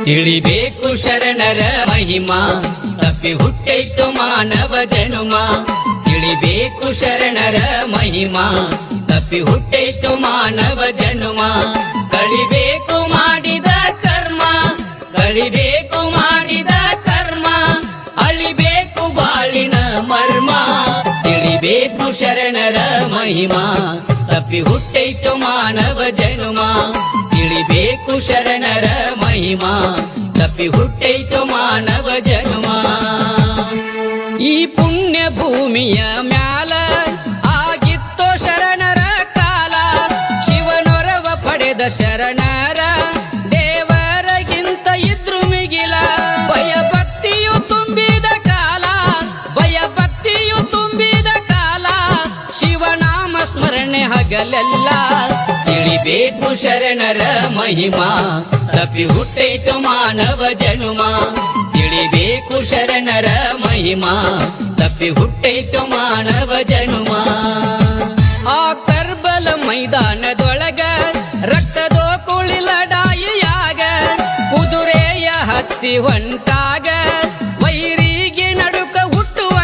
ತಿಳಿಬೇಕು ಶರಣರ ಮಹಿಮಾ, ತಪ್ಪಿ ಹುಟ್ಟೈತು ಮಾನವ ಜನುಮ. ತಿಳಿಬೇಕು ಶರಣರ ಮಹಿಮಾ, ತಪ್ಪಿ ಹುಟ್ಟೈತು ಮಾನವ ಜನುಮ. ಕಳಿಬೇಕು ಮಾಡಿದ ಕರ್ಮ, ಕಳಿಬೇಕು ಮಾಡಿದ ಕರ್ಮ, ಅಳಿಬೇಕು ಬಾಳಿನ ಮರ್ಮ. ತಿಳಿಬೇಕು ಶರಣರ ಮಹಿಮಾ, ತಪ್ಪಿ ಹುಟ್ಟೈತು ಮಾನವ ಜನುಮ. ತಿಳಿಬೇಕು ಶರಣರ ಮಹಿಮಾ, ತಪ್ಪಿ ಹುಟ್ಟೈತು ಮಾನವ ಜನುಮ. ಈ ಪುಣ್ಯ ಭೂಮಿಯ ಮ್ಯಾಲ ಆಗಿತ್ತೋ ಶರಣರ ಕಾಲ. ಶಿವನೊರವ ಪಡೆದ ಶರಣರ ದೇವರಗಿಂತ ಇದ್ರು ಮಿಗಿಲ. ಭಯ ಭಕ್ತಿಯು ತುಂಬಿದ ಕಾಲ, ಭಯ ಭಕ್ತಿಯು ತುಂಬಿದ ಕಾಲ. ಶಿವನಾಮ ಸ್ಮರಣೆ ಹಗಲೆಲ್ಲ. ತಿಳಿಬೇಕು ಶರಣರ ಮಹಿಮಾ, ತಪ್ಪಿ ಹುಟ್ಟೈತು ಮಾನವ ಜನುಮ. ತಿಳಿಬೇಕು ಶರಣರ ಮಹಿಮಾ, ತಪ್ಪಿ ಹುಟ್ಟೈತು ಮಾನವ ಜನುಮ. ಆ ಕರ್ಬಲ ಮೈದಾನದೊಳಗ ರಕ್ತದೋ ಕುಳಿ ಲಡಾಯಿಯಾಗ ಕುದುರೆಯ ಹತ್ತಿ ಹೊಂಟ